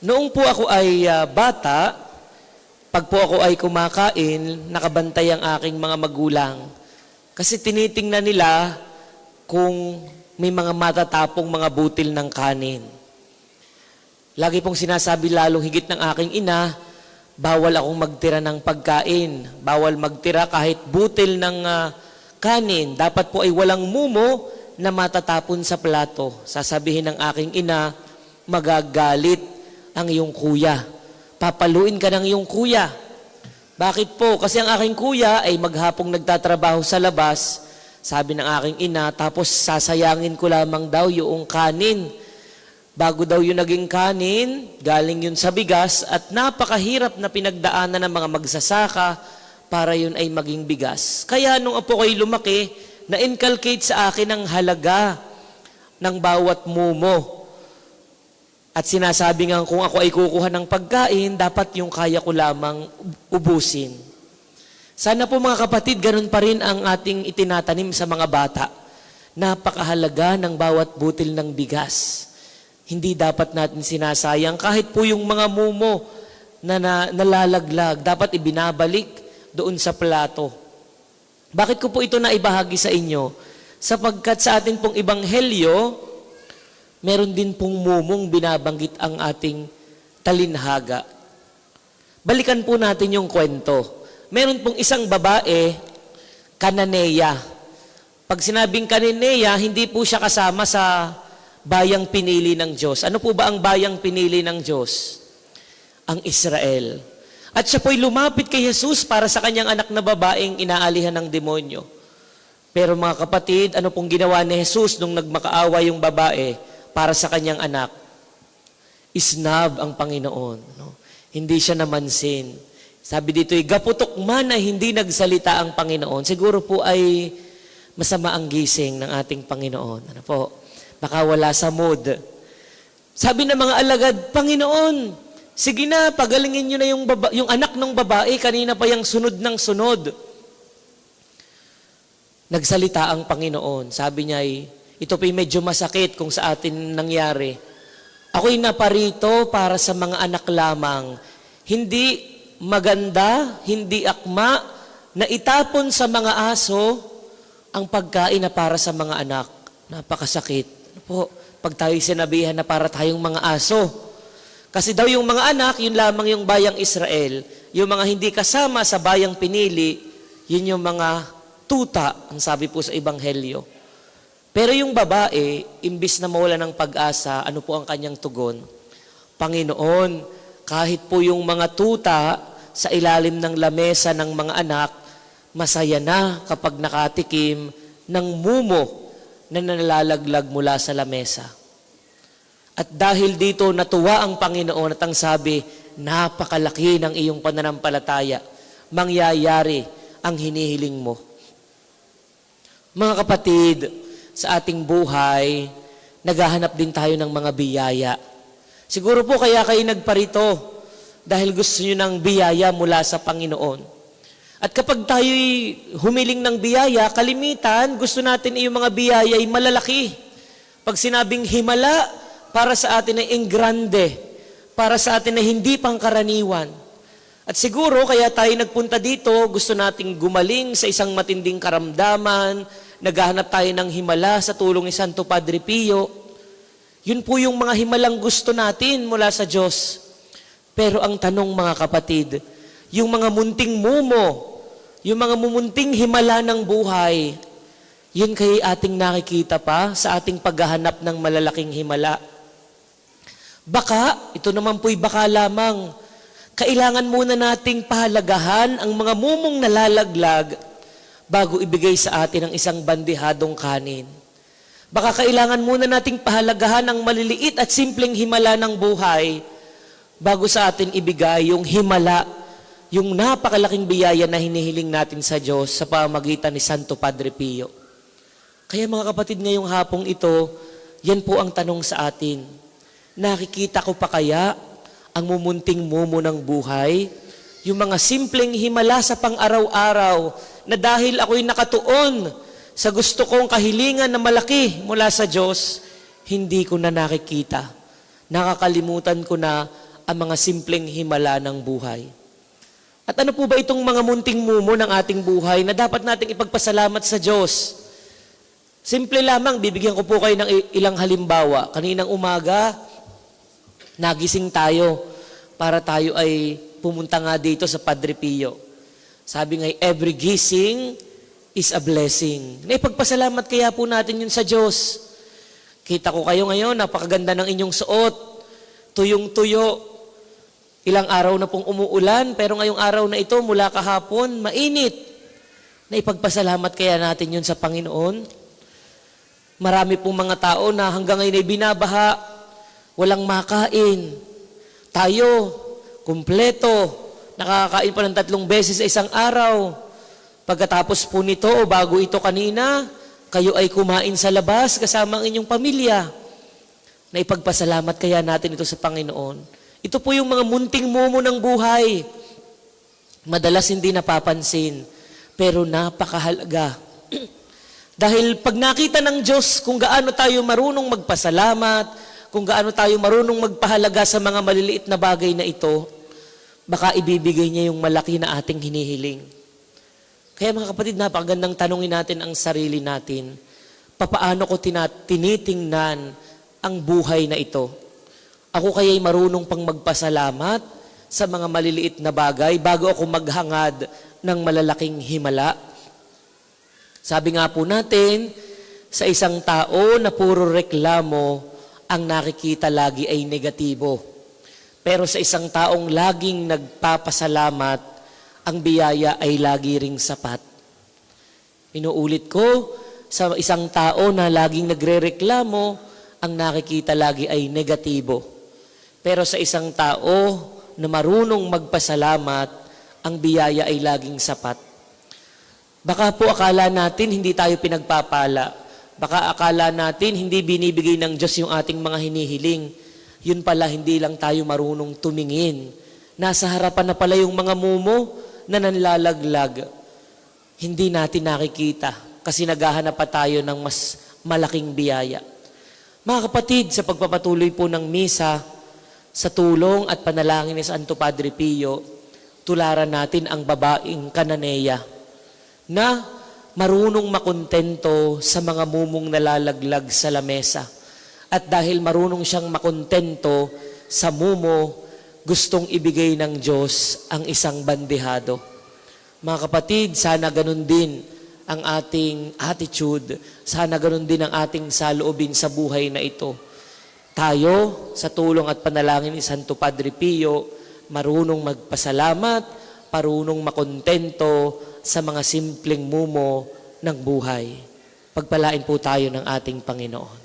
Noong po ako ay bata, pag po ako ay kumakain, nakabantay ang aking mga magulang. Kasi tinitingnan nila kung may mga matatapong mga butil ng kanin. Lagi pong sinasabi lalong higit ng aking ina, bawal akong magtira ng pagkain. Bawal magtira kahit butil ng kanin. Dapat po ay walang mumo na matatapon sa plato. Sasabihin ng aking ina, magagalit ang iyong kuya. Papaluin ka ng iyong kuya. Bakit po? Kasi ang aking kuya ay maghapong nagtatrabaho sa labas, sabi ng aking ina, tapos sasayangin ko lamang daw yung kanin. Bago daw yung naging kanin, galing yun sa bigas at napakahirap na pinagdaanan ng mga magsasaka para yun ay maging bigas. Kaya nung apo ko'y lumaki, na-inculcate sa akin ang halaga ng bawat mumo. At sinasabi nga kung ako ay kukuha ng pagkain, dapat yung kaya ko lamang ubusin. Sana po mga kapatid, ganun pa rin ang ating itinatanim sa mga bata. Napakahalaga ng bawat butil ng bigas. Hindi dapat natin sinasayang kahit po yung mga mumo na nalalaglag, dapat ibinabalik doon sa plato. Bakit ko po ito naibahagi sa inyo? Sapagkat sa atin pong ebanghelyo, meron din pong mumong binabanggit ang ating talinhaga. Balikan po natin yung kwento. Meron pong isang babae, Kananeya. Pag sinabing Kananeya, hindi po siya kasama sa bayang pinili ng Diyos. Ano po ba ang bayang pinili ng Diyos? Ang Israel. At siya po'y lumapit kay Jesus para sa kanyang anak na babaeng inaalihan ng demonyo. Pero mga kapatid, ano pong ginawa ni Jesus nung nagmakaawa yung babae para sa kanyang anak? Isnab ang Panginoon. No? Hindi siya namansin. Sabi dito, gaputok man ay hindi nagsalita ang Panginoon. Siguro po ay masama ang gising ng ating Panginoon. Ano po? Baka wala sa mood. Sabi ng mga alagad, Panginoon, sige na, pagalingin nyo na yung anak ng babae, kanina pa yung sunod ng sunod. Nagsalita ang Panginoon. Sabi niya, ito po'y medyo masakit kung sa atin nangyari. Ako'y naparito para sa mga anak lamang. Hindi maganda, hindi akma, na itapon sa mga aso ang pagkain na para sa mga anak. Napakasakit. Po, pag tayo sinabihan na para tayong mga aso. Kasi daw yung mga anak, yun lamang yung bayang Israel. Yung mga hindi kasama sa bayang pinili, yun yung mga tuta, ang sabi po sa Ebanghelyo. Pero yung babae, imbis na mawala ng pag-asa, ano po ang kanyang tugon? Panginoon, kahit po yung mga tuta sa ilalim ng lamesa ng mga anak, masaya na kapag nakatikim ng mumo na nalalaglag mula sa lamesa. At dahil dito, natuwa ang Panginoon at ang sabi, napakalaki ng iyong pananampalataya. Mangyayari ang hinihiling mo. Mga kapatid, sa ating buhay, naghahanap din tayo ng mga biyaya. Siguro po kaya kayo nagparito dahil gusto nyo ng biyaya mula sa Panginoon. At kapag tayo'y humiling ng biyaya, kalimitan, gusto natin yung mga biyaya ay malalaki. Pag sinabing himala, para sa atin ay ingrande, para sa atin ay hindi pangkaraniwan. At siguro, kaya tayo nagpunta dito, gusto nating gumaling sa isang matinding karamdaman, naghahanap tayo ng himala sa tulong ni Santo Padre Pio. Yun po yung mga himalang gusto natin mula sa Diyos. Pero ang tanong mga kapatid, yung mga munting mumo, yung mga mumunting himala ng buhay, yun kay ating nakikita pa sa ating paghahanap ng malalaking himala. Baka, ito naman po'y baka lamang, kailangan muna nating pahalagahan ang mga mumong nalalaglag bago ibigay sa atin ang isang bandihadong kanin. Baka kailangan muna nating pahalagahan ang maliliit at simpleng himala ng buhay bago sa atin ibigay yung himala, yung napakalaking biyaya na hinihiling natin sa Diyos sa pamamagitan ni Santo Padre Pio. Kaya mga kapatid, ngayong hapong ito, yan po ang tanong sa atin. Nakikita ko pa kaya ang mumunting mumo ng buhay? Yung mga simpleng himala sa pang-araw-araw na dahil ako'y nakatuon sa gusto kong kahilingan na malaki mula sa Diyos, hindi ko na nakikita. Nakakalimutan ko na ang mga simpleng himala ng buhay. At ano po ba itong mga munting mumo ng ating buhay na dapat nating ipagpasalamat sa Diyos? Simple lamang, bibigyan ko po kayo ng ilang halimbawa. Kaninang umaga, nagising tayo para tayo ay pumunta nga dito sa Padre Pio. Sabi nga, every gising is a blessing. Naipagpasalamat kaya po natin yun sa Diyos. Kita ko kayo ngayon, napakaganda ng inyong suot, tuyong-tuyo. Ilang araw na pong umuulan, pero ngayong araw na ito, mula kahapon, mainit. Naipagpasalamat kaya natin yun sa Panginoon. Marami pong mga tao na hanggang ngayon ay binabaha, walang makain. Tayo, kumpleto, nakakain pa ng 3 beses sa isang araw. Pagkatapos po nito o bago ito kanina, kayo ay kumain sa labas kasama ang inyong pamilya. Naipagpasalamat kaya natin ito sa Panginoon. Ito po yung mga munting mumo ng buhay. Madalas hindi napapansin, pero napakahalaga. Dahil pag nakita ng Diyos kung gaano tayo marunong magpasalamat, kung gaano tayo marunong magpahalaga sa mga maliliit na bagay na ito, baka ibibigay niya yung malaki na ating hinihiling. Kaya mga kapatid, napakagandang tanungin natin ang sarili natin. Papaano ko tinitingnan ang buhay na ito? Ako kaya'y marunong pang magpasalamat sa mga maliliit na bagay bago ako maghangad ng malalaking himala. Sabi nga po natin, sa isang tao na puro reklamo, ang nakikita lagi ay negatibo. Pero sa isang taong laging nagpapasalamat, ang biyaya ay lagi ring sapat. Inuulit ko, sa isang tao na laging nagrereklamo, ang nakikita lagi ay negatibo. Pero sa isang tao na marunong magpasalamat, ang biyaya ay laging sapat. Baka po akala natin hindi tayo pinagpapala. Baka akala natin hindi binibigay ng Diyos yung ating mga hinihiling. Yun pala, hindi lang tayo marunong tumingin. Nasa harapan na pala yung mga mumo na nanlalaglag. Hindi natin nakikita kasi naghahanap pa tayo ng mas malaking biyaya. Mga kapatid, sa pagpapatuloy po ng misa, sa tulong at panalangin ni Santo Padre Pio, tularan natin ang babaeng Cananea na marunong makontento sa mga mumong nalalaglag sa lamesa. At dahil marunong siyang makontento sa mumo, gustong ibigay ng Diyos ang isang bandehado. Mga kapatid, sana ganun din ang ating attitude, sana ganun din ang ating saloobin sa buhay na ito. Tayo, sa tulong at panalangin ni Santo Padre Pio, marunong magpasalamat, marunong makontento sa mga simpleng mumo ng buhay. Pagpalain po tayo ng ating Panginoon.